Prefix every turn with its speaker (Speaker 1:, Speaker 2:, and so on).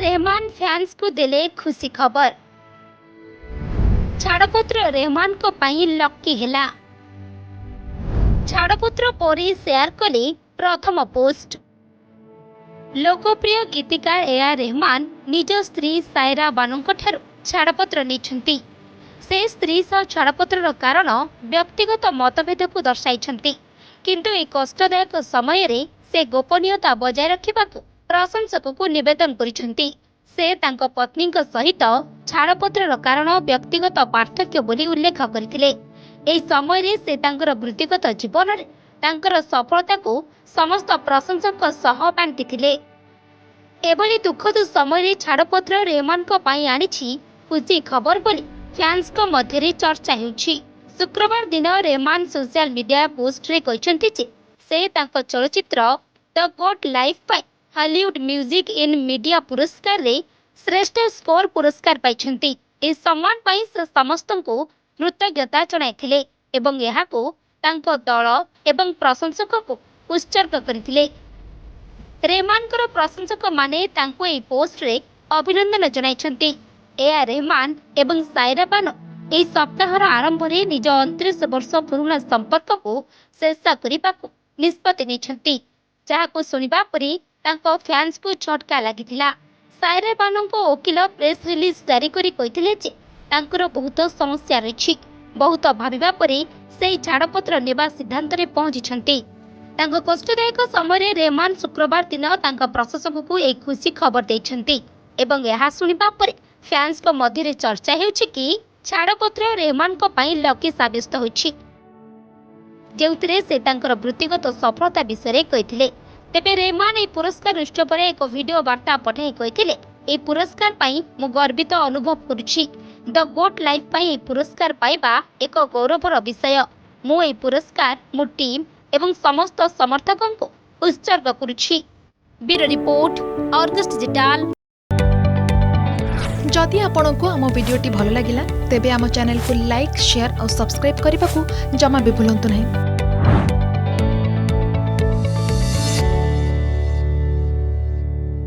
Speaker 1: Rahman fans को देले खुशी खबर। छाड़पत्र रहमान को पाई लकी हेला। छाड़पत्र परी शेयर कले प्रथम पोस्ट। लोकप्रिय गीतिकार ए.आर. रहमान निज स्त्री सायरा बानो छाड़पत्र नहीं। से स्त्री सह छाड़पत्र कारण व्यक्तिगत मतभेद को दर्शाई, किंतु ए कष्टदायक समय रे से गोपनीयता बजाय रखा प्रशंसक को निवेदन करिसेंती। से तांको पत्नी सहित छाड़पत्र कारण व्यक्तिगत पार्थक्य बोली उल्लेख करथिले। एही समय रे से तांकर वृत्तिगत जीवन रे तांकर सफलता को समस्त प्रशंसक सह बांटिथिले। एभली दुखद समय रे छाड़पत्र रहमान को पाई आनिछि खुशी खबर बोली फैंस को मध्य रे चर्चा हेउछि। शुक्रवार दिन रहमान सोशल मीडिया पोस्ट रे कहिसेंती जे से तांको चलचित्र the God life pi Hollywood music in media पुरस्कार रे श्रेष्ठ स्कोर पुरस्कार पाइछंती। इस सम्मान पाई से समस्त को कृतज्ञता जणाइथिले एवं एहाको तांको दल एवं प्रशंसक को उत्सर्ग करथिले। रहमानकर प्रशंसक माने तांको ए पोस्ट रे अभिनंदन जणाइछंती। ए.आर. रहमान एवं सायरा बानो एही सप्ताहर आरंभ रे निज 29 वर्ष पुराना संपर्क को शेष करबाको निष्पत्ति नेछंती, जाहाको सुनिबा परी तांको फैंस को झटका लागिथिला। सायरा बानो को वकील प्रेस रिलीज जारी करी कहिथिले जे तांकर बहुत समस्या रही, बहुत भाविबा परे से छाड़पत्र नेबा सिद्धांत रे पहुंची। तांको कष्टदायक समय रहमान शुक्रवार दिन तांका प्रशंसक को एक खुशी खबर देछंती एवं यहा सुनिबा परे फैंस को मध्य रे चर्चा हेउछि कि छाड़पत्र रहमान को पाई लकी साबित होछि, जेउतरे से तांकर वृत्तिगत सफलता विषय कहिथिले। तेबे रहमान ए पुरस्कार उत्सव एक वीडियो वार्ता पठाई कहिथिले, ए पुरस्कार पाई मु गर्वित अनुभव करुछि। द गॉड लाइफ पाई ए पुरस्कार पाइबा एक गौरवर विषय। मु ए पुरस्कार मु टीम एवं समस्त समर्थकों को उत्सर्ग करुछि। Bureau report, Argus digital.
Speaker 2: जदि आपंक आम भिडी भल लगा तेब आम चैनल को लाइक, शेयर और सब्सक्राइब करने को जमा भी भूलु नहीं।